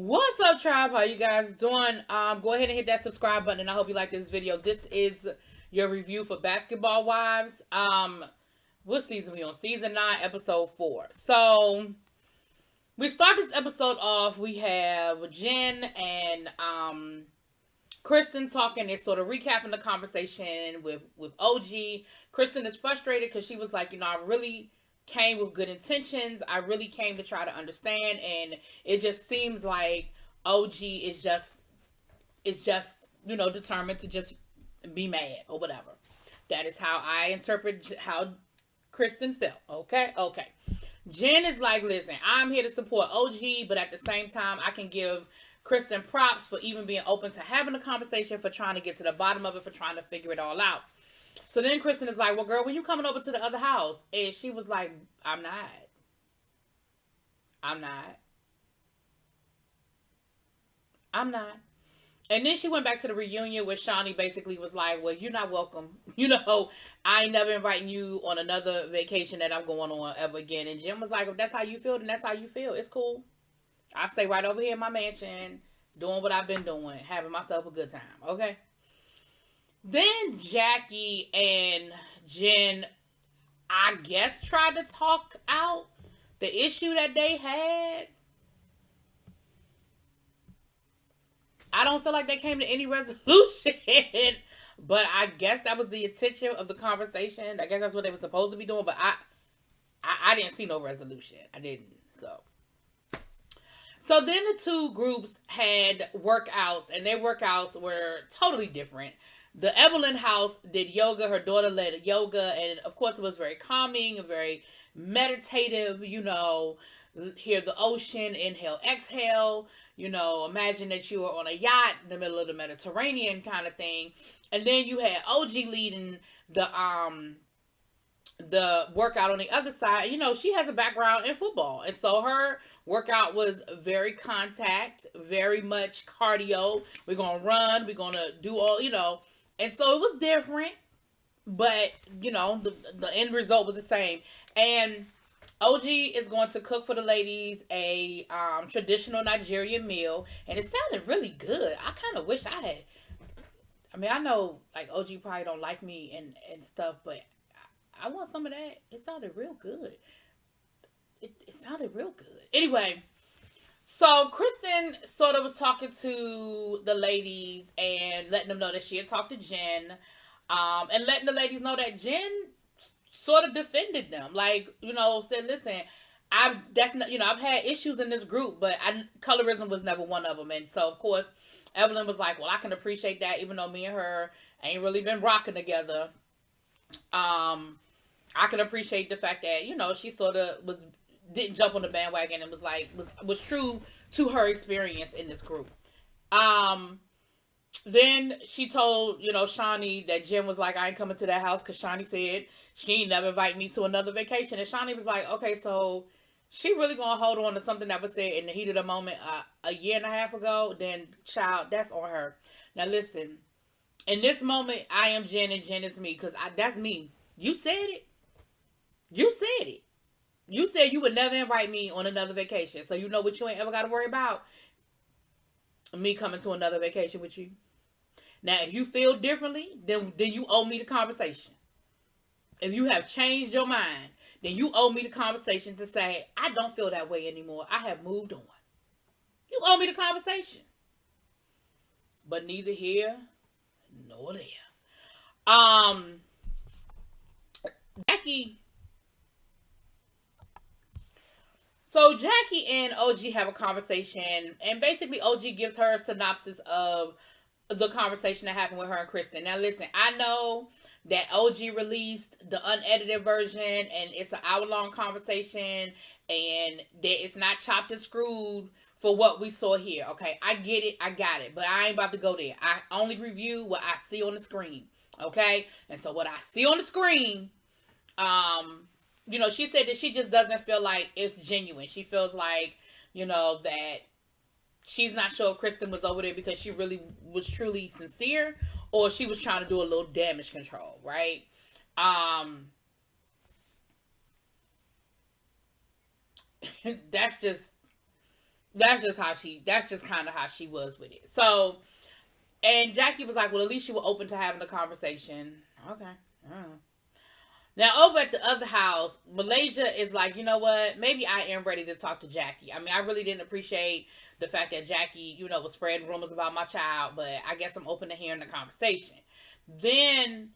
What's up, tribe? How you guys doing? Go ahead and hit that subscribe button, and I hope you like this video. This is your review for Basketball Wives. What season we on? Season 9, episode 4. So we start this episode off. We have Jen and Kristen talking. They're sort of recapping the conversation with OG. Kristen is frustrated because she was like, I really came with good intentions. I really came to try to understand, and it just seems like OG is just determined to just be mad or whatever. That is how I interpret how Kristen felt. Okay. Jen is like, listen, I'm here to support OG, but at the same time, I can give Kristen props for even being open to having a conversation, for trying to get to the bottom of it, for trying to figure it all out. So then Kristen is like, well, girl, when you coming over to the other house? And she was like, I'm not. I'm not. I'm not. And then she went back to the reunion where Shawnee basically was like, well, you're not welcome. I ain't never inviting you on another vacation that I'm going on ever again. And Jim was like, if that's how you feel, then that's how you feel. It's cool. I stay right over here in my mansion, doing what I've been doing, having myself a good time. Okay. Then Jackie and Jen, I guess, tried to talk out the issue that they had. I don't feel like they came to any resolution, but I guess that was the intention of the conversation. I guess that's what they were supposed to be doing, but I didn't see no resolution. I didn't. So then the two groups had workouts, and their workouts were totally different. The Evelyn house did yoga. Her daughter led yoga, and of course it was very calming and very meditative. Hear the ocean, inhale, exhale. Imagine that you were on a yacht in the middle of the Mediterranean kind of thing. And then you had OG leading the workout on the other side. She has a background in football, and so her workout was very contact, very much cardio. We're gonna run, we're gonna do all, and so it was different, but the end result was the same. And OG is going to cook for the ladies a traditional Nigerian meal, and it sounded really good. I kind of wish I had. I mean, I know like OG probably don't like me and stuff, but I want some of that. It sounded real good. It sounded real good. Anyway, so Kristen sort of was talking to the ladies and letting them know that she had talked to Jen, and letting the ladies know that Jen sort of defended them, like said, listen, I've had issues in this group, but colorism was never one of them. And so of course Evelyn was like, well, I can appreciate that, even though me and her ain't really been rocking together. I can appreciate the fact that she sort of didn't jump on the bandwagon and was true to her experience in this group. Then she told Shawnee that Jen was like, I ain't coming to that house because Shawnee said she ain't never invite me to another vacation. And Shawnee was like, okay, so she really gonna hold on to something that was said in the heat of the moment a year and a half ago? Then child, that's on her. Now listen, in this moment, I am Jen and Jen is me, because that's me. You said it. You said it. You said you would never invite me on another vacation. So you know what you ain't ever got to worry about? Me coming to another vacation with you. Now, if you feel differently, then you owe me the conversation. If you have changed your mind, then you owe me the conversation to say, I don't feel that way anymore. I have moved on. You owe me the conversation. But neither here nor there. Jackie. So Jackie and OG have a conversation, and basically OG gives her a synopsis of the conversation that happened with her and Kristen. Now listen, I know that OG released the unedited version, and it's an hour-long conversation, and that it's not chopped and screwed for what we saw here. Okay, I get it, I got it, but I ain't about to go there. I only review what I see on the screen. Okay, and so what I see on the screen, she said that she just doesn't feel like it's genuine. She feels like, that she's not sure if Kristen was over there because she really was truly sincere, or she was trying to do a little damage control, right? That's just That's just kind of how she was with it. So, and Jackie was like, well, at least you were open to having a conversation. Okay. Now, over at the other house, Malaysia is like, you know what? Maybe I am ready to talk to Jackie. I mean, I really didn't appreciate the fact that Jackie, was spreading rumors about my child, but I guess I'm open to hearing the conversation. Then,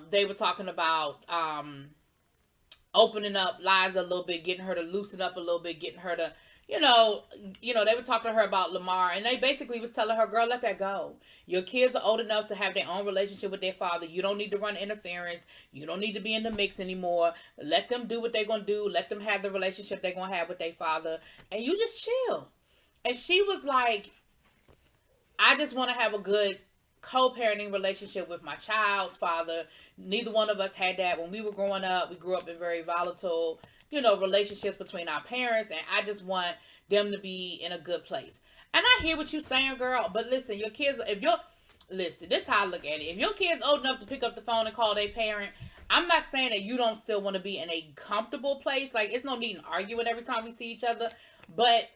they were talking about, opening up Liza a little bit, getting her to loosen up a little bit, getting her to, they were talking to her about Lamar, and they basically was telling her, girl, let that go. Your kids are old enough to have their own relationship with their father. You don't need to run interference. You don't need to be in the mix anymore. Let them do what they're going to do. Let them have the relationship they're going to have with their father, and you just chill. And she was like, I just want to have a good co-parenting relationship with my child's father. Neither one of us had that when we were growing up. We grew up in very volatile, relationships between our parents, and I just want them to be in a good place. And I hear what you're saying, girl, but listen, your kids, listen, this is how I look at it. If your kid's old enough to pick up the phone and call their parent, I'm not saying that you don't still want to be in a comfortable place. Like, it's no need in arguing every time we see each other, but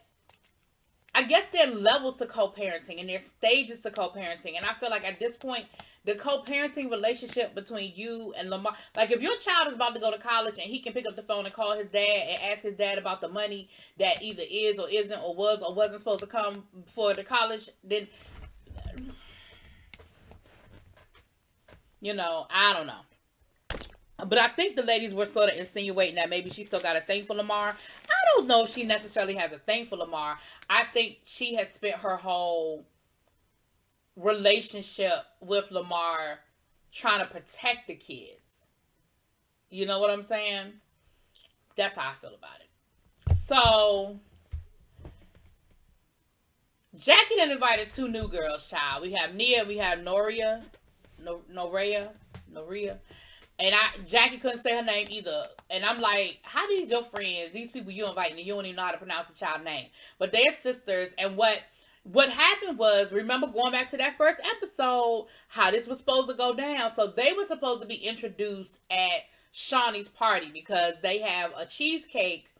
I guess there are levels to co-parenting and there's stages to co-parenting. And I feel like at this point, the co-parenting relationship between you and Lamar, like if your child is about to go to college and he can pick up the phone and call his dad and ask his dad about the money that either is or isn't or was or wasn't supposed to come for the college, then, I don't know. But I think the ladies were sort of insinuating that maybe she still got a thing for Lamar. I don't know if she necessarily has a thing for Lamar. I think she has spent her whole relationship with Lamar trying to protect the kids. You know what I'm saying? That's how I feel about it. So, Jackie then invited two new girls, child. We have Nia, we have Noria. And Jackie couldn't say her name either. And I'm like, how do your friends, these people you inviting, and you don't even know how to pronounce the child's name? But they're sisters. And what happened was, remember going back to that first episode, how this was supposed to go down. So they were supposed to be introduced at Shawnee's party because they have a cheesecake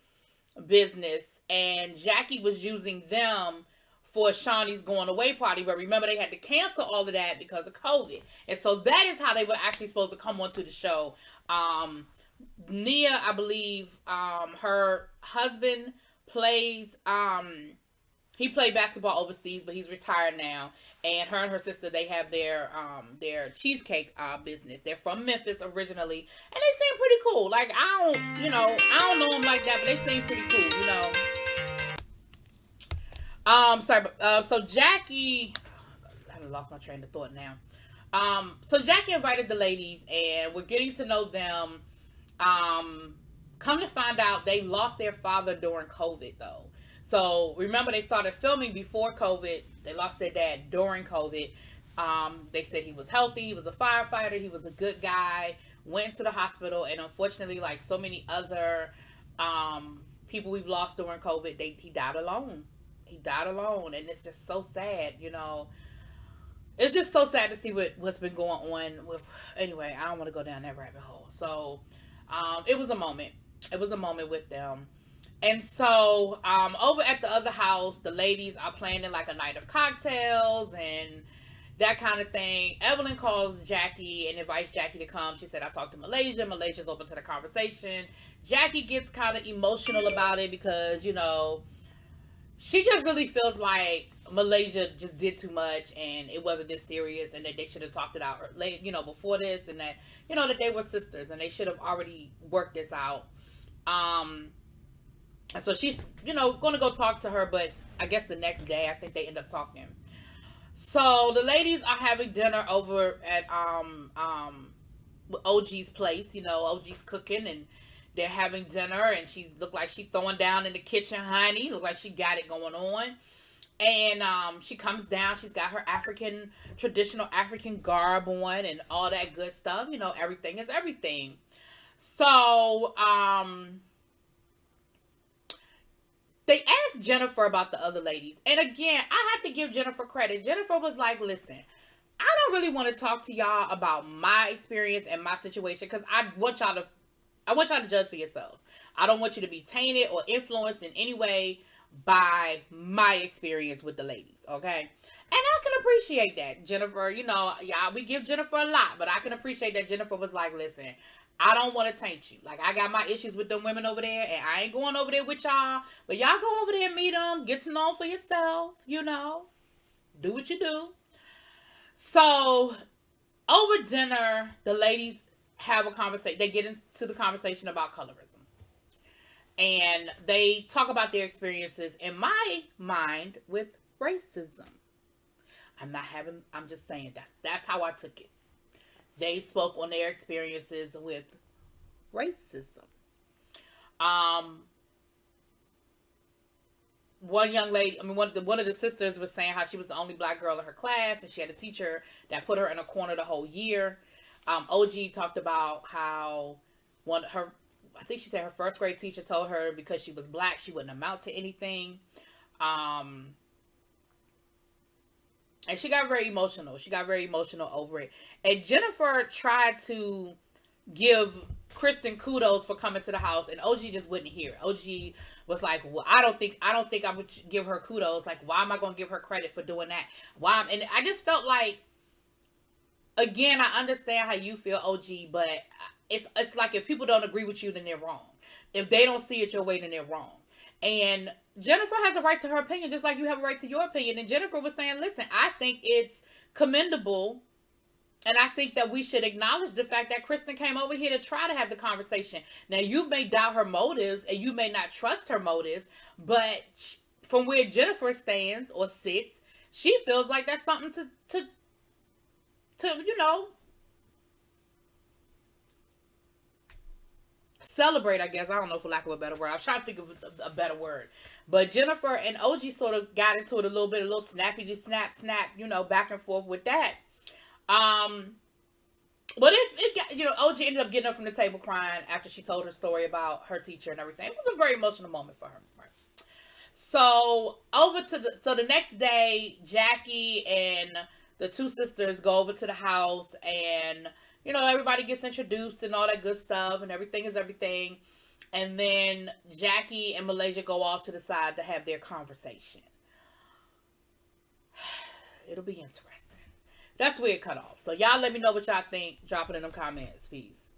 business. And Jackie was using them for Shawnee's going away party, but remember they had to cancel all of that because of COVID. And so that is how they were actually supposed to come onto the show. Nia, I believe, her husband plays, he played basketball overseas, but he's retired now. And her sister, they have their cheesecake business. They're from Memphis originally, and they seem pretty cool. Like, I don't know them like that, but they seem pretty cool, So Jackie, I lost my train of thought now. So Jackie invited the ladies, and we're getting to know them. Come to find out, they lost their father during COVID, though. So remember, they started filming before COVID. They lost their dad during COVID. They said he was healthy. He was a firefighter. He was a good guy. Went to the hospital, and unfortunately, like so many other people we've lost during COVID, he died alone. He died alone, and it's just so sad, It's just so sad to see what's been going on with. Anyway, I don't want to go down that rabbit hole. So, it was a moment. It was a moment with them. And so, over at the other house, the ladies are planning like a night of cocktails and that kind of thing. Evelyn calls Jackie and invites Jackie to come. She said, I talked to Malaysia. Malaysia's open to the conversation. Jackie gets kind of emotional about it because, she just really feels like Malaysia just did too much and it wasn't this serious and that they should have talked it out before this, and that, that they were sisters and they should have already worked this out. So she's, going to go talk to her, but I guess the next day, I think they end up talking. So the ladies are having dinner over at OG's place. OG's cooking, and they're having dinner, and she looked like she throwing down in the kitchen, honey. Looked like she got it going on. And she comes down. She's got her traditional African garb on and all that good stuff. Everything is everything. So, they asked Jennifer about the other ladies. And again, I have to give Jennifer credit. Jennifer was like, listen, I don't really want to talk to y'all about my experience and my situation because I want y'all to judge for yourselves. I don't want you to be tainted or influenced in any way by my experience with the ladies, okay? And I can appreciate that. Jennifer, yeah, we give Jennifer a lot, but I can appreciate that Jennifer was like, listen, I don't want to taint you. Like, I got my issues with them women over there, and I ain't going over there with y'all. But y'all go over there and meet them, get to know them for yourself, do what you do. So, over dinner, the ladies have a conversation. They get into the conversation about colorism. And they talk about their experiences, in my mind, with racism. I'm just saying that's how I took it. They spoke on their experiences with racism. One young lady, one of the sisters was saying how she was the only black girl in her class, and she had a teacher that put her in a corner the whole year. OG talked about how I think she said her first grade teacher told her because she was black, she wouldn't amount to anything. And she got very emotional. She got very emotional over it. And Jennifer tried to give Kristen kudos for coming to the house, and OG just wouldn't hear it. OG was like, well, I don't think I would give her kudos. Like, why am I going to give her credit for doing that? And I just felt like, again, I understand how you feel, OG, but it's like if people don't agree with you, then they're wrong. If they don't see it your way, then they're wrong. And Jennifer has a right to her opinion, just like you have a right to your opinion. And Jennifer was saying, listen, I think it's commendable, and I think that we should acknowledge the fact that Kristen came over here to try to have the conversation. Now, you may doubt her motives, and you may not trust her motives, but from where Jennifer stands or sits, she feels like that's something to celebrate, I guess. I don't know, for lack of a better word. I was trying to think of a better word. But Jennifer and OG sort of got into it a little snappy snap, back and forth with that. But it got, OG ended up getting up from the table crying after she told her story about her teacher and everything. It was a very emotional moment for her. Right? So the next day, Jackie and the two sisters go over to the house, and everybody gets introduced and all that good stuff, and everything is everything. And then Jackie and Malaysia go off to the side to have their conversation. It'll be interesting. That's where it cut off. So y'all let me know what y'all think. Drop it in the comments. Peace.